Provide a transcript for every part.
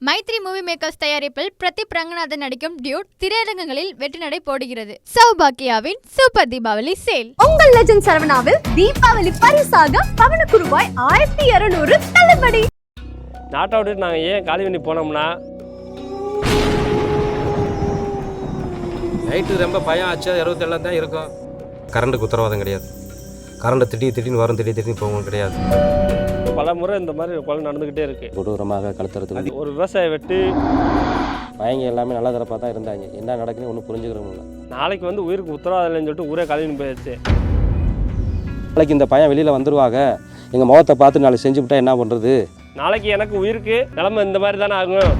Maithri movie makers தயாரிப்பில் பிரதீப் ரங்கநாதன் நடிக்கும் Dude திரையரங்குகளில் வெற்றி நடை போடுகிறது. சௌபாக்கியாவின் சூப்பர் தீபாவளி சேல். உங்கள் லெஜண்ட் சரவணாவில் தீபாவளி பரிசாக பவனுக்கு ரூபாய் 1200 தள்ளுபடி. நாட்டை விட்டு நாங்கள் ஏன் காலி பண்ணி போனோம்னா நைட்டு ரொம்ப பயம் ஆச்சு. 27 தான் இருக்கும். கரண்ட்டுக்கு உத்தரவாதம் கிடையாது. கரண்ட் திடீர்னு வரும், திடீர்னு போகவும் கிடையாது. பல முறை இந்த மாதிரி கொலை நடந்துக்கிட்டே இருக்கு. கொடூரமாக கழுத்துறதுக்கு ஒரு விவசாய வெட்டு பையங்க எல்லாமே நல்ல தரப்பாக தான் இருந்தாங்க. என்ன நடக்குன்னு ஒன்றும் புரிஞ்சுக்கிறோம்ல. நாளைக்கு உயிருக்கு உத்தரவாதம் இல்லைன்னு சொல்லிட்டு ஊரே காலின்னு போயிடுச்சு. நாளைக்கு இந்த பையன் வெளியில் வந்துடுவாங்க, எங்கள் முகத்தை பார்த்து நாளைக்கு செஞ்சு விட்டா என்ன பண்ணுறது? நாளைக்கு எனக்கு உயிருக்கு நிலைமை இந்த மாதிரி தானே ஆகும்.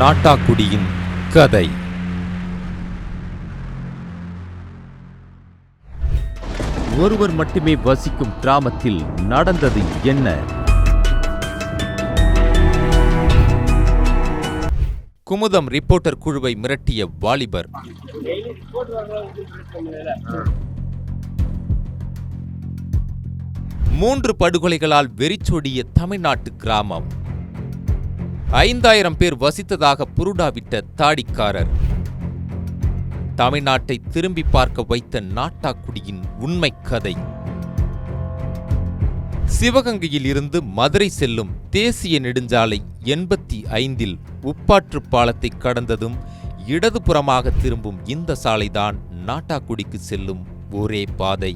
நாட்டாக்குடியின் கதை. ஒருவர் மட்டுமே வசிக்கும் கிராமத்தில் நடந்தது என்ன? குமுதம் ரிப்போர்ட்டர் குழுவை மிரட்டிய வாலிபர். 3 படுகொலைகளால் வெறிச்சோடிய தமிழ்நாட்டு கிராமம். 5000 பேர் வசித்ததாக புருடாவிட்ட தாடிக்காரர். தமிழ்நாட்டை திரும்பி பார்க்க வைத்த நாட்டாக்குடியின் உண்மை கதை. சிவகங்கையில் இருந்து மதுரை செல்லும் தேசிய நெடுஞ்சாலை 85 உப்பாற்று பாலத்தை கடந்ததும் இடதுபுறமாக திரும்பும் இந்த சாலைதான் நாட்டாக்குடிக்கு செல்லும் ஒரே பாதை.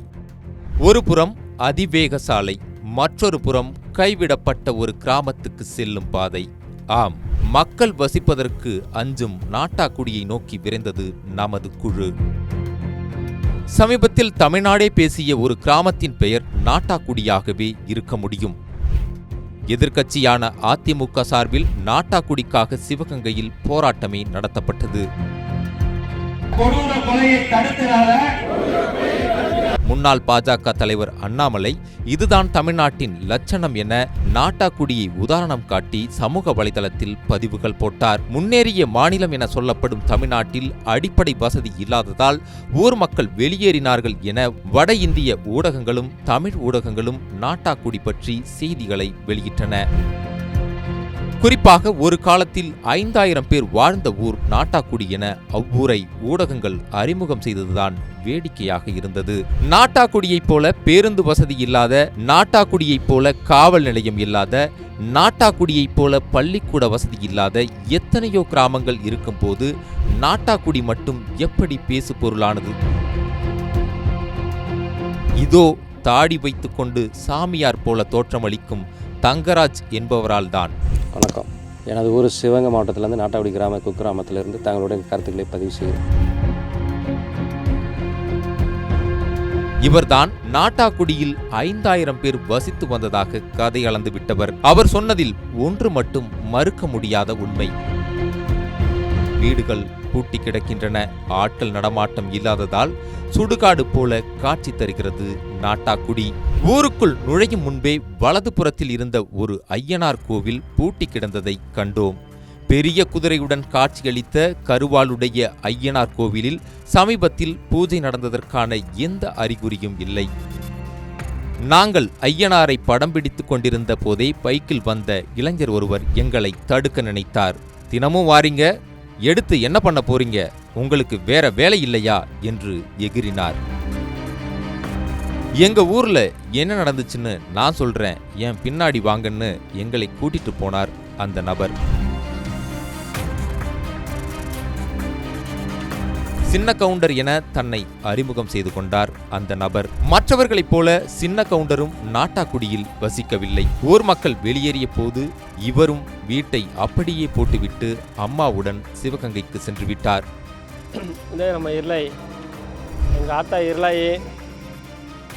ஒரு புறம் அதிவேக சாலை, மற்றொரு புறம் கைவிடப்பட்ட ஒரு கிராமத்துக்கு செல்லும் பாதை. ஆம், மக்கள் வசிப்பதற்கு அஞ்சும் நாட்டாக்குடியை நோக்கி விரைந்தது நமது குழு. சமீபத்தில் தமிழ்நாடே பேசிய ஒரு கிராமத்தின் பெயர் நாட்டாக்குடியாகவே இருக்க முடியும். எதிர்க்கட்சியான அதிமுக சார்பில் நாட்டாக்குடிக்காக சிவகங்கையில் போராட்டமே நடத்தப்பட்டது. முன்னாள் பாஜக தலைவர் அண்ணாமலை இதுதான் தமிழ்நாட்டின் லட்சணம் என நாட்டாக்குடியை உதாரணம் காட்டி சமூக வலைதளத்தில் பதிவுகள் போட்டார். முன்னேறிய மாநிலம் என சொல்லப்படும் தமிழ்நாட்டில் அடிப்படை வசதி இல்லாததால் ஊர் மக்கள் வெளியேறினார்கள் என வட இந்திய ஊடகங்களும் தமிழ் ஊடகங்களும் நாட்டாக்குடி பற்றி செய்திகளை வெளியிட்டன. குறிப்பாக ஒரு காலத்தில் 5000 பேர் வாழ்ந்த ஊர் நாட்டாக்குடி என அவ்வூரை ஊடகங்கள் அறிமுகம் செய்ததுதான் வேடிக்கையாக இருந்தது. நாட்டாக்குடியைப் போல பேருந்து வசதி இல்லாத, நாட்டாக்குடியைப் போல காவல் நிலையம் இல்லாத, நாட்டாக்குடியைப் போல பள்ளிக்கூட வசதி இல்லாத எத்தனையோ கிராமங்கள் இருக்கும் போது நாட்டாக்குடி மட்டும் எப்படி பேசு பொருளானது? இதோ தாடி வைத்துக்கொண்டு சாமியார் போல தோற்றமளிக்கும் தங்கராஜ் என்பவரால் தான். வணக்கம், எனது ஊர் சிவகங்கை மாவட்டத்திலிருந்து நாட்டாக்குடி குக்கிராமத்திலிருந்து தங்களுடைய கருத்துக்களை பதிவு செய்கிறேன். இவர்தான் நாட்டாக்குடியில் 5000 பேர் வசித்து வந்ததாக கதை அளந்து விட்டவர். அவர் சொன்னதில் ஒன்று மட்டும் மறுக்க முடியாத உண்மை. வீடுகள் பூட்டி கிடக்கின்றன. ஆட்கள் நடமாட்டம் இல்லாததால் சுடுகாடு போல காட்சி தருகிறது நாட்டாக்குடி. ஊருக்குள் நுழையும் முன்பே வலது புறத்தில் இருந்த ஒரு ஐயனார் கோவில் பூட்டி கிடந்ததை கண்டோம். பெரிய குதிரையுடன் காட்சியளித்த கருவாளுடைய ஐயனார் கோவிலில் சமீபத்தில் பூஜை நடந்ததற்கான எந்த அறிகுறியும் இல்லை. நாங்கள் ஐயனாரை படம் பிடித்துக் கொண்டிருந்த போதே பைக்கில் வந்த இளைஞர் ஒருவர் எங்களை தடுக்க நினைத்தார். தினமும் வாரீங்க, எடுத்து என்ன பண்ண போறீங்க, உங்களுக்கு வேற வேலை இல்லையா என்று எகிரினார். எங்க ஊர்ல என்ன நடந்துச்சுன்னு நான் சொல்றேன், என் பின்னாடி வாங்கன்னு எங்களை கூட்டிட்டு போனார் அந்த நபர். சின்ன கவுண்டர் என தன்னை அறிமுகம் செய்து கொண்டார் அந்த நபர். மற்றவர்களைப் போல சின்ன கவுண்டரும் நாட்டாக்குடியில் வசிக்கவில்லை. ஊர் மக்கள் வெளியேறிய போது இவரும் வீட்டை அப்படியே போட்டுவிட்டு அம்மாவுடன் சிவகங்கைக்கு சென்று விட்டார். நம்ம இருளாயி, எங்கள் ஆத்தா இருளாயி,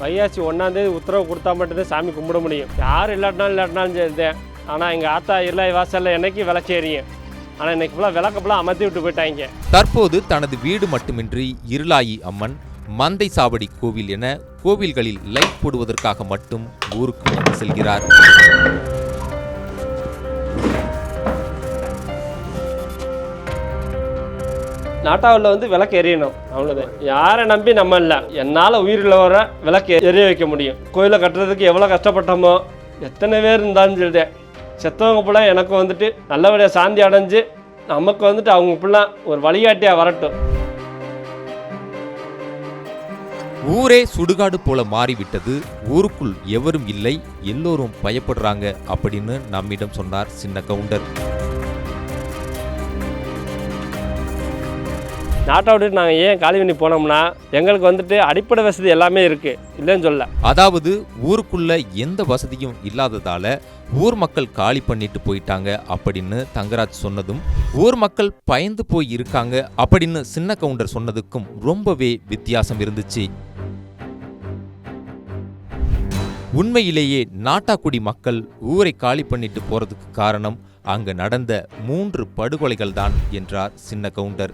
வைகாசி 1ஆம் தேதி உத்தரவு கொடுத்தா மட்டும்தான் சாமி கும்பிட முடியும். யார் இல்லாட்டினாலும் சரிதேன். ஆனால் எங்கள் ஆத்தா இருளாயி வாசலில் என்னைக்கு விளக்கேறியும், ஆனால் இன்னைக்கு ஃபுல்லாக விளக்கப்பெல்லாம் அமர்த்தி விட்டு போயிட்டாங்க. தற்போது தனது வீடு மட்டுமின்றி இருளாயி அம்மன், மந்தை சாவடி கோவில் என கோவில்களில் லைட் போடுவதற்காக மட்டும் ஊருக்கு வந்து செல்கிறார். நாட்டாவில் விளக்கு எரியணும், அவ்வளோதான். யாரை நம்பி நம்ம இல்லை. என்னால் உயிரில் வர விளக்கு எரிய வைக்க முடியும். கோயிலை கட்டுறதுக்கு எவ்வளோ கஷ்டப்பட்டோமோ, எத்தனை பேர் இருந்தாலும் சொல்லிட்டேன். செத்தவங்க பிள்ளை எனக்கு வந்துட்டு நல்லபடியாக சாந்தி அடைஞ்சு நமக்கு வந்துட்டு அவங்க பிள்ளை ஒரு வழிகாட்டியாக வரட்டும். ஊரே சுடுகாடு போல மாறிவிட்டது, ஊருக்குள் எவரும் இல்லை, எல்லோரும் பயப்படுறாங்க அப்படின்னு நம்மிடம் சொன்னார் சின்ன கவுண்டர். நாட்டை விட்டுட்டு நாங்கள் ஏன் காலி பண்ணி போனோம்னா எங்களுக்கு வந்துட்டு அடிப்படை வசதி எல்லாமே இருக்குது, இல்லைன்னு சொல்ல. அதாவது ஊருக்குள்ள எந்த வசதியும் இல்லாததால ஊர் மக்கள் காலி பண்ணிட்டு போயிட்டாங்க அப்படின்னு தங்கராஜ் சொன்னதும், ஊர் மக்கள் பயந்து போய் இருக்காங்க அப்படின்னு சின்ன கவுண்டர் சொன்னதுக்கும் ரொம்பவே வித்தியாசம் இருந்துச்சு. உண்மையிலேயே நாட்டாக்குடி மக்கள் ஊரை காலி பண்ணிட்டு போறதுக்கு காரணம் அங்க நடந்த 3 படுகொலைகள் தான் என்றார் சின்ன கவுண்டர்.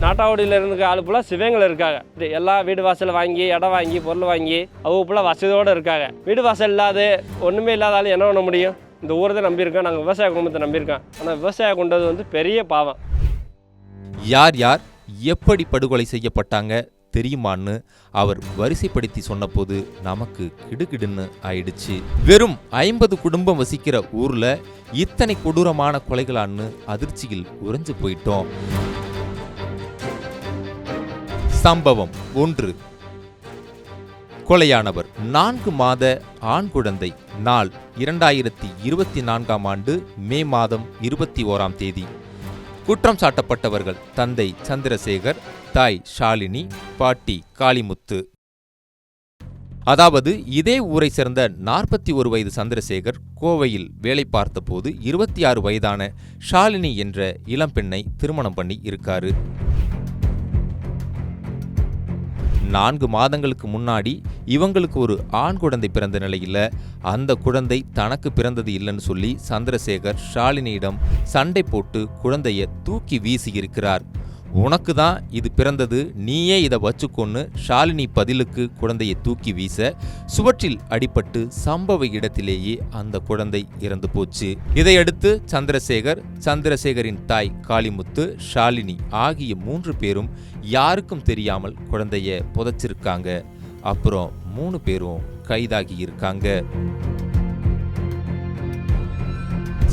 நாட்டாவடியில் இருந்துக்க ஆளு ஃபுல்லாக சிவங்களை இருக்காங்க. எல்லா வீடு வாசல் வாங்கி இடம் வாங்கி பொருள் வாங்கி அவங்க ஃபுல்லாக வசதியோடு இருக்காங்க. வீடு வாசல் இல்லாத ஒன்றுமே இல்லாத ஆள் என்ன பண்ண முடியும்? இந்த ஊரை தான் நம்பியிருக்கோம், நாங்கள் விவசாய குடும்பத்தை நம்பியிருக்கோம். ஆனால் விவசாயம் கொண்டது வந்து பெரிய பாவம். யார் யார் எப்படி படுகொலை செய்யப்பட்டாங்க தெரியுமான்னு அவர் வரிசைப்படுத்தி சொன்னபோது நமக்கு கிடுகிடுன்னு ஆயிடுச்சு. வெறும் 50 குடும்பம் வசிக்கிற ஊர்ல இத்தனை கொடூரமான கொலைகளான்னு அதிர்ச்சியில் உறைஞ்சு போயிட்டோம். சம்பவம் 1. கொலையானவர் 4 மாத ஆண் குழந்தை. நாள் 2024ஆம் ஆண்டு மே மாதம் 21ஆம் தேதி. குற்றம் சாட்டப்பட்டவர்கள் தந்தை சந்திரசேகர், தாய் ஷாலினி, பாட்டி காளிமுத்து. அதாவது இதே ஊரை சேர்ந்த 41 வயது சந்திரசேகர் கோவையில் வேலை பார்த்தபோது 26 வயதான ஷாலினி என்ற இளம்பெண்ணை திருமணம் பண்ணி இருக்காரு. 4 மாதங்களுக்கு முன்னாடி இவங்களுக்கு ஒரு ஆண் குழந்தை பிறந்த நிலையில் அந்த குழந்தை தனக்கு பிறந்தது இல்லைன்னு சொல்லி சந்திரசேகர் ஷாலினியிடம் சண்டை போட்டு குழந்தைய தூக்கி வீசி இருக்கிறார். உனக்கு தான் இது பிறந்தது, நீயே இதை வச்சுக்கொன்னு ஷாலினி பதிலுக்கு குழந்தையை தூக்கி வீச சுவற்றில் அடிபட்டு சம்பவ இடத்திலேயே அந்த குழந்தை இறந்து போச்சு. இதையடுத்து சந்திரசேகரின் தாய் காளிமுத்து, ஷாலினி ஆகிய 3 பேரும் யாருக்கும் தெரியாமல் குழந்தைய புதைச்சிருக்காங்க. அப்புறம் 3 பேரும் கைதாகி இருக்காங்க.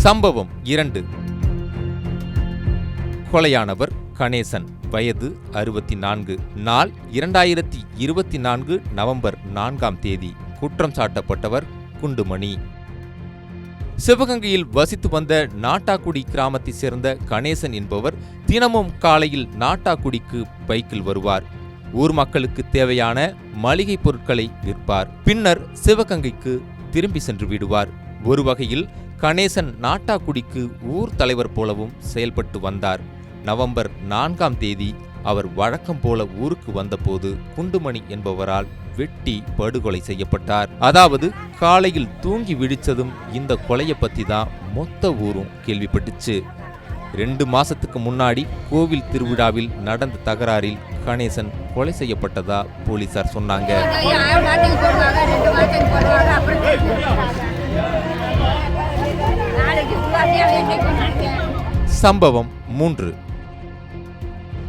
சம்பவம் 2. கொலையானவர் கணேசன், வயது 64. நாள் 2024 நவம்பர் 4ஆம் தேதி. குற்றம் சாட்டப்பட்டவர் குண்டுமணி. சிவகங்கையில் வசித்து வந்த நாட்டாக்குடி கிராமத்தை சேர்ந்த கணேசன் என்பவர் தினமும் காலையில் நாட்டாக்குடிக்கு பைக்கில் வருவார். ஊர் மக்களுக்கு தேவையான மளிகை பொருட்களை விற்பார். பின்னர் சிவகங்கைக்கு திரும்பி சென்று விடுவார். ஒரு வகையில் கணேசன் நாட்டாக்குடிக்கு ஊர் தலைவர் போலவும் செயல்பட்டு வந்தார். நவம்பர் 4ஆம் தேதி அவர் வழக்கம் போல ஊருக்கு வந்தபோது குண்டுமணி என்பவரால் வெட்டி படுகொலை செய்யப்பட்டார். அதாவது காலையில் தூங்கி விழிச்சதும் இந்த கொலையை பத்தி தான் மொத்த ஊரும் கேள்விப்பட்டுச்சு. 2 மாசத்துக்கு முன்னாடி கோவில் திருவிழாவில் நடந்த தகராறில் கணேசன் கொலை செய்யப்பட்டதா போலீசார் சொன்னாங்க. சம்பவம் 3.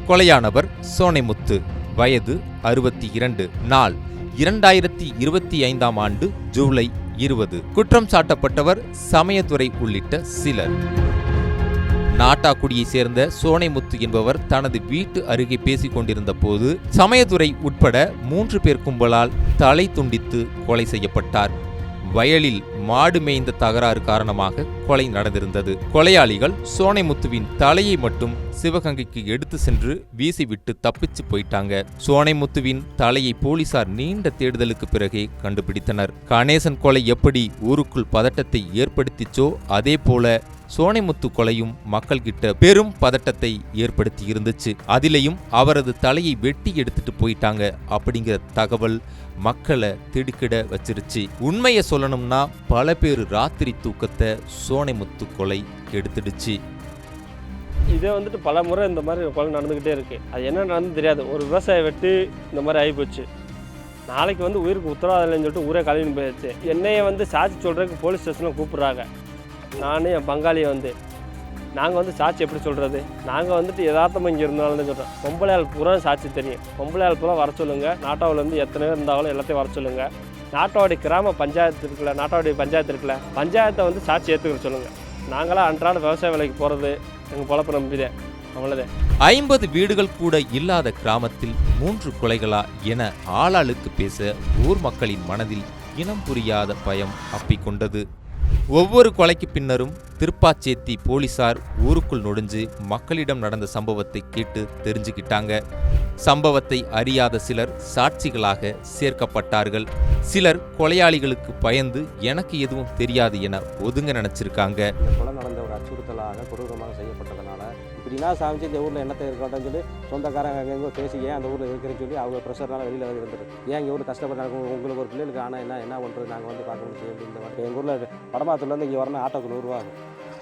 கொலையானவர் சோனைமுத்து, வயது 62. நாள் 2025ஆம் ஆண்டு ஜூலை 20. குற்றம் சாட்டப்பட்டவர் சமயத்துறை உள்ளிட்ட சிலர். நாட்டாக்குடியை சேர்ந்த சோனைமுத்து என்பவர் தனது வீட்டு அருகே பேசிக் கொண்டிருந்த போது சமயத்துறை உட்பட 3 பேர் கும்பலால் தலை துண்டித்து கொலை செய்யப்பட்டார். வயலில் மாடு மேய்ந்த தகராறு காரணமாக கொலை நடந்திருந்தது. கொலையாளிகள் சோனைமுத்துவின் தலையை மட்டும் சிவகங்கைக்கு எடுத்து சென்று வீசிவிட்டு தப்பிச்சு போயிட்டாங்க. சோனைமுத்துவின் தலையை போலீசார் நீண்ட தேடுதலுக்கு பிறகே கண்டுபிடித்தனர். கணேசன் கொலை எப்படி ஊருக்குள் பதட்டத்தை ஏற்படுத்திச்சோ அதே போல சோனைமுத்து கொலையும் மக்கள் கிட்ட பெரும் பதட்டத்தை ஏற்படுத்தி இருந்துச்சு. அதிலையும் அவரது தலையை வெட்டி எடுத்துட்டு போயிட்டாங்க அப்படிங்கிற தகவல் மக்களை திடுக்கிட வச்சிருச்சு. உண்மையை சொல்லணும்னா பல பேர் ராத்திரி தூக்கத்தை சோனைமுத்து கொலை எடுத்துடுச்சு. இதே வந்துட்டு பல முறை இந்த மாதிரி கொலை நடந்துக்கிட்டே இருக்கு. அது என்ன நடந்து தெரியாது. ஒரு விவசாய வெட்டி இந்த மாதிரி ஆகிப்போச்சு. நாளைக்கு வந்து உயிருக்கு உத்தரவாதம் இல்லைன்னு சொல்லிட்டு ஊரே கழுவின்னு போயிடுச்சு. என்னையை வந்து சாட்சி சொல்கிறதுக்கு போலீஸ் ஸ்டேஷனில் கூப்பிட்றாங்க. நானும் என் பங்காளியை நாங்கள் வந்து சாட்சி எப்படி சொல்கிறது? நாங்கள் வந்துட்டு யதார்த்தமாக இங்கே இருந்தாலும் சொல்கிறோம். பொம்பளையாள் பூரா சாட்சி தெரியும். பொம்பளையாள் பூரா வர சொல்லுங்கள். நாட்டாவிலேருந்து எத்தனை பேர் இருந்தாலும் எல்லாத்தையும் வர சொல்லுங்கள். நாட்டாவடி கிராம பஞ்சாயத்து இருக்குல்ல, நாட்டாவடி பஞ்சாயத்து இருக்குல்ல, பஞ்சாயத்தை வந்து சாட்சி ஏற்றுக்கிற சொல்லுங்கள். நாங்களாம் அன்றாட விவசாய வேலைக்கு போகிறது எங்கள் பொழப்பு நம்பிதான், அவ்வளோதான். 50 வீடுகள் கூட இல்லாத கிராமத்தில் 3 கொலைகளா என ஆளாளுக்கு பேச ஊர் மக்களின் மனதில் இனம் புரியாத பயம் அப்பிக்கொண்டது. ஒவ்வொரு கொலைக்கு பின்னரும் திருப்பாச்சேத்தி போலீசார் ஊருக்குள் நுழைஞ்சு மக்களிடம் நடந்த சம்பவத்தை கேட்டு தெரிஞ்சுக்கிட்டாங்க. சம்பவத்தை அறியாத சிலர் சாட்சிகளாக சேர்க்கப்பட்டார்கள். சிலர் கொலையாளிகளுக்கு பயந்து எனக்கு எதுவும் தெரியாது என ஒதுங்க நினைச்சிருக்காங்க. இந்த கொலை நடந்த ஒரு அச்சுறுத்தலாக கொடூரமாக செய்யப்பட்டதுனால இப்படின்னா சாமிச்சு இந்த ஊரில் என்னத்தை இருக்கட்டும் சொல்லி சொந்தக்காரங்க அங்கெங்கோ பேசி ஏன் அந்த ஊரில் இருக்கிறேன்னு சொல்லி அவங்க ப்ரெஷர்னால வெளியில் இருந்துருக்கு. ஏன் எங்கள் ஊரில் கஷ்டப்பட்டாங்க, உங்களுக்கு ஒரு பிள்ளைகளுக்கு ஆனால் என்ன பண்ணுறது, நாங்கள் வந்து பார்க்க முடியும் அப்படின்னு. இப்போ எங்கள் ஊரில் படமாத்துலேருந்து இங்கே வரணும் ஆட்டோக்கு 100 ரூபா ஆகும்.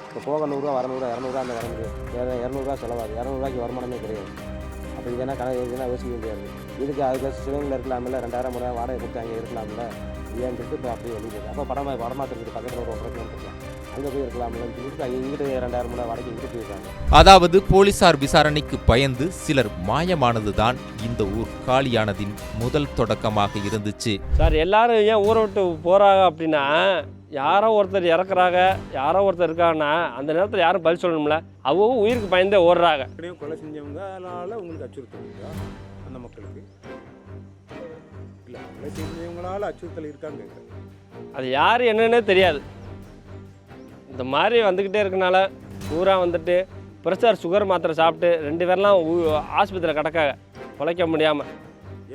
இப்போ போக 100 ரூபா, 200 200 அந்த வர முடியும். 200 செலவாகும். 200 வருமானமே கிடையாது. அப்போ இதெல்லாம் இதெல்லாம் யோசிக்க முடியாது. இதுக்கு அதுக்கு சிவனில் இருக்கலாமில்ல, 2000 3000 வாடகை கொடுத்து அங்கே இருக்கலாமில்ல, ஏன்னு சொல்லிட்டு இப்போ அப்படியே வெளியே. அப்போ படமாத்துறதுக்கு பக்கத்தில் ஒரு 1.5 கிலோமீட்டர் அங்கே போய் இருக்கலாம்லன்னு சொல்லிட்டு இங்கிட்டு 2000 3000 வாடகை இங்கிட்டு போயிருக்காங்க. அதாவது போலீசார் விசாரணைக்கு பயந்து சிலர் மாயமானதுதான் இந்த ஊர் காலியானதின் முதல் தொடக்கமாக இருந்துச்சு. சார் எல்லாரும் ஏன் ஊரை விட்டு போகிறாங்க அப்படின்னா, யாரோ ஒருத்தர் இறக்குறாங்க, யாரோ ஒருத்தர் இருக்காங்கன்னா அந்த நேரத்தில் யாரும் பதில் சொல்லணும்ல, அவங்க உயிருக்கு பயந்தே ஓடுறாங்க. கொலை செஞ்சவங்களால உங்களுக்கு அச்சுறுத்தல் அந்த மக்களுக்கு இல்லை, கொலை செஞ்சவங்களால அச்சுறுத்தல் இருக்காங்க. அது யார் என்னன்னே தெரியாது. இந்த மாதிரி வந்துக்கிட்டே இருக்கனால பூரா வந்துட்டு ப்ரெஷர் சுகர் மாத்திரை சாப்பிட்டு 2 பேர்லாம் ஆஸ்பத்திரியில் கிடக்காங்க பிழைக்க முடியாமல்.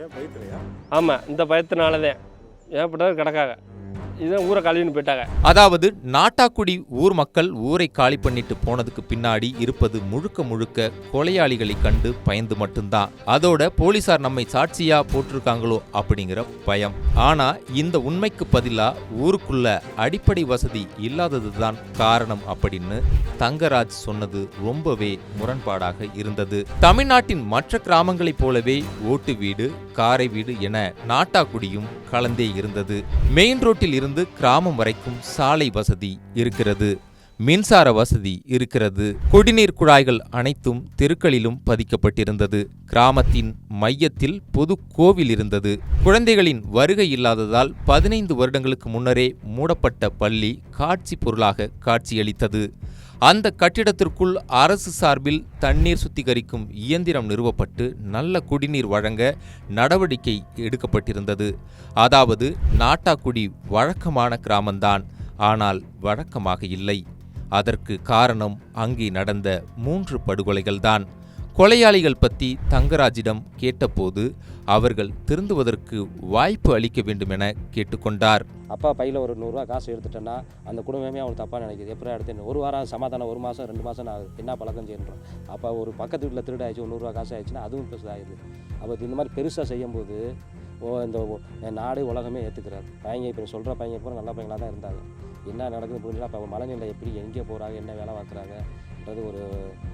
ஏன் பயத்துலையா? ஆமாம், இந்த பயத்தினாலதான் ஏற்பட்டது கிடக்காங்க. இதுதான் ஊரை கழுவின்னு போயிட்டாங்க. அதாவது நாட்டாக்குடி ஊர் மக்கள் ஊரை காலி பண்ணிட்டு போனதுக்கு பின்னாடி இருப்பது முழுக்க முழுக்க கொலையாளிகளை கண்டு பயந்து மட்டும்தான். அதோட போலீசார் நம்மை சாட்சியா போட்டிருக்காங்களோ அப்படிங்கிற பயம். ஆனா இந்த உண்மைக்கு பதிலா ஊருக்குள்ள அடிப்படை வசதி இல்லாததுதான் காரணம் அப்படின்னு தங்கராஜ் சொன்னது ரொம்பவே முரண்பாடாக இருந்தது. தமிழ்நாட்டின் மற்ற கிராமங்களைப் போலவே ஓட்டு வீடு, காரை வீடு என நாட்டாக்குடியும் கலந்தே இருந்தது. மெயின் ரோட்டில் இருந்து கிராமம் வரைக்கும் சாலை வசதி இருக்கிறது, மின்சார வசதி இருக்கிறது, குடிநீர் குழாய்கள் அனைத்தும் தெருக்களிலும் பதிக்கப்பட்டிருந்தது. கிராமத்தின் மையத்தில் பொது கோவில் இருந்தது. குழந்தைகளின் வருகை இல்லாததால் 15 வருடங்களுக்கு முன்னரே மூடப்பட்ட பள்ளி காட்சி பொருளாக காட்சியளித்தது. அந்த கட்டிடத்திற்குள் அரசு சார்பில் தண்ணீர் சுத்திகரிக்கும் இயந்திரம் நிறுவப்பட்டு நல்ல குடிநீர் வழங்க நடவடிக்கை எடுக்கப்பட்டிருந்தது. அதாவது நாட்டாக்குடி வழக்கமான கிராமம்தான், ஆனால் வழக்கமாக இல்லை. அதற்கு காரணம் அங்கே நடந்த 3 படுகொலைகள்தான். கொலையாளிகள் பற்றி தங்கராஜிடம் கேட்டபோது அவர்கள் திருந்துவதற்கு வாய்ப்பு அளிக்க வேண்டும் என கேட்டுக்கொண்டார். அப்பா பையில் ஒரு 100 ரூபா காசு எடுத்துட்டேன்னா அந்த குடும்பமே அவனுக்கு தப்பாக நினைக்கிது. எப்படி எடுத்து 1 வாரம் சமாதானம், 1 மாதம் 2 மாதம் ஆகுது, என்ன பழக்கம் செய்யணும். அப்போ ஒரு பக்கத்து வீட்டில் திருட ஆயிடுச்சு, 100 ரூபா காசு ஆயிடுச்சுன்னா அதுவும் பெருசாகிடுது. அப்போ இந்த மாதிரி பெருசாக செய்யும்போது இந்த நாடு உலகமே ஏற்றுக்கிறாரு. பையங்க இப்போ சொல்கிற பையங்க பூரா நல்ல பையங்களாக தான் இருந்தாங்க. என்ன நடக்குது புரிஞ்சுன்னா அப்போ மலைநிலை எப்படி எங்கே போகிறாங்க, என்ன வேலை பார்க்குறாங்கன்றது ஒரு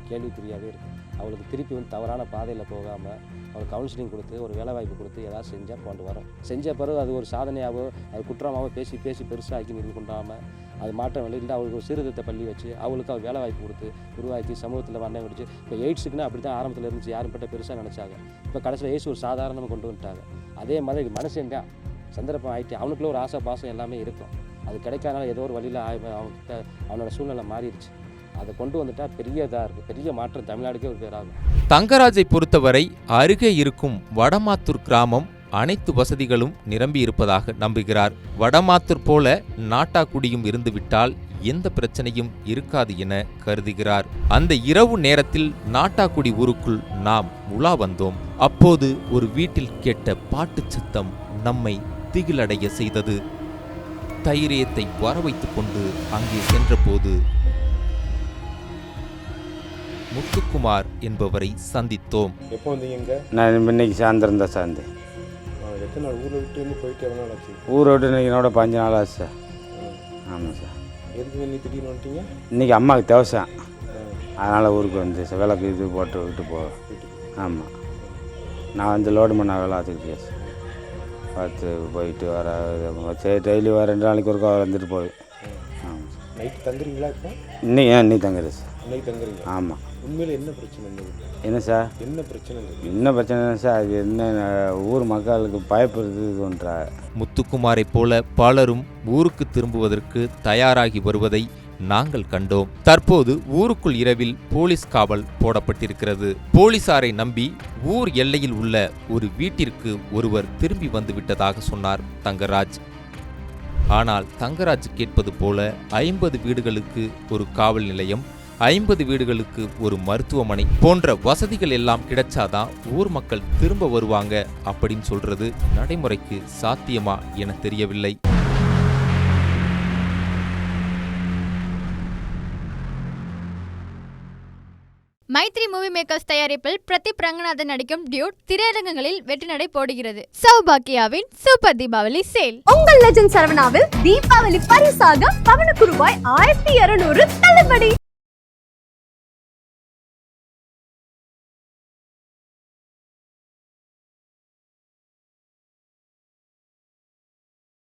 கேள்விக்குறியாகவே இருக்குது. அவளுக்கு திருப்பி வந்து தவறான பாதையில் போகாமல் அவளுக்கு கவுன்சிலிங் கொடுத்து ஒரு வேலை வாய்ப்பு கொடுத்து ஏதாவது செஞ்சால் கொண்டு வரும். செஞ்ச பிறகு அது ஒரு சாதனையாகவோ அது குற்றமாகவோ பேசி பேசி பெருசாக்கி நிறுத்தி கொண்டாமல் அது மாற்றம் இல்லை. இல்லை அவளுக்கு ஒரு சீர்திருத்த பள்ளி வச்சு அவளுக்கு அவர் வேலை வாய்ப்பு கொடுத்து உருவாக்கி சமூகத்தில் வண்ணம் பிடிச்சி. இப்போ எய்ட்ஸுக்குன்னா அப்படி தான் ஆரம்பத்தில் இருந்துச்சு, யாரும் பட்ட பெருசாக நினச்சாங்க. இப்போ கடைசியில் எய்ட்ஸ் ஒரு சாதாரணமாக கொண்டு வந்துட்டாங்க. அதே மாதிரி மனுஷன் தான் சந்தர்ப்பம் ஆகிட்டு அவனுக்குள்ள ஒரு ஆசை பாசம் எல்லாமே இருக்கும். அது கிடைக்காதனால ஏதோ ஒரு வழியில் அவன்கிட்ட அவனோட சூழ்நிலை மாறிடுச்சு. அதை கொண்டு வந்துட்டா பெரிய இதாக இருக்குது, பெரிய மாற்றம் தமிழ்நாடுக்கே ஒரு பேராகும். தங்கராஜை பொறுத்தவரை அருகே இருக்கும் வடமாத்தூர் கிராமம் அனைத்து வசதிகளும் நிரம்பி இருப்பதாக நம்புகிறார். வடமாத்தூர் போல நாட்டாக்குடியும் இருந்துவிட்டால் எந்த பிரச்சனையும் இருக்காது என கருதுகிறார். அந்த இரவு நேரத்தில் நாட்டாக்குடி ஊருக்குள் நாம் உலா வந்தோம். அப்போது ஒரு வீட்டில் கேட்ட பாட்டு சத்தம் நம்மை திகிலடைய செய்தது. தைரியத்தை வரவைத்துக் கொண்டு அங்கே சென்றபோது முத்துக்குமார் என்பவரை சந்தித்தோம். எப்போ வந்தீங்க? நான் இன்னைக்கு சாயந்தரம் தான் சார்ந்தேன். எத்தனை நாள் ஊரை விட்டு வந்து போயிட்டு எவ்வளோ நாள் ஆச்சு? ஊரை விட்டு இன்னைக்கு என்னோட 5 நாள் ஆச்சு சார். ஆமாம் சார். எதுக்கு நீ திடீர்னு வந்துட்டீங்க? இன்றைக்கி அம்மாவுக்கு தேவசம், அதனால் ஊருக்கு வந்து சார் விளக்கு இது போட்டு விட்டு போவேன். ஆமாம், நான் வந்து லோடு பண்ண வேலை ஆச்சுக்கிட்டேன் சார். பார்த்து போயிட்டு வர சரி, டெய்லி வர 2 நாளைக்கு ஒருக்கா வந்துட்டு போய். ஆமாம் சார். நைட்டு தங்குறீங்களா இப்போ? இன்னைக்கு தங்குறது சார். இன்னைக்கு தங்குறீங்களா? ஆமாம். உண்மையில் என்ன பிரச்சனை இருந்தது? என்ன சார்? என்ன பிரச்சனை இருந்தது? என்ன பிரச்சனை சார்? அது என்ன ஊர் மக்களுக்கு பயப்படுறதுன்றா. முத்துக்குமாரை போல பலரும் ஊருக்கு திரும்புவதற்கு தயாராகி வருவதை நாங்கள் கண்டோம். தற்போது ஊருக்குள் இரவில் போலீஸ் காவல் போடப்பட்டிருக்கிறது. போலீசாரை நம்பி ஊர் எல்லையில் உள்ள ஒரு வீட்டிற்கு ஒருவர் திரும்பி வந்து விட்டதாக சொன்னார் தங்கராஜ். ஆனால் தங்கராஜ் கேட்பது போல 50 வீடுகளுக்கு ஒரு காவல் நிலையம், 50 வீடுகளுக்கு ஒரு மருத்துவமனை போன்ற வசதிகள் எல்லாம் கிடைச்சாதான் ஊர் மக்கள் திரும்ப வருவாங்க அப்படின்னு சொல்றது நடைமுறைக்கு சாத்தியமா என தெரியவில்லை. மைத்ரி மூவி மேக்கர்ஸ் தயாரிப்பில் பிரதீப் ரங்கநாதன் நடிக்கும் டியூட் திரையரங்குகளில் வெற்றி நடை போடுகிறது. சௌபாக்கியாவின் சூப்பர் தீபாவளி சேல். உங்கள் லெஜண்ட் சரவணாவில் தீபாவளி பரிசாக பவனுக்கு ரூபாய் 1200 தள்ளுபடி.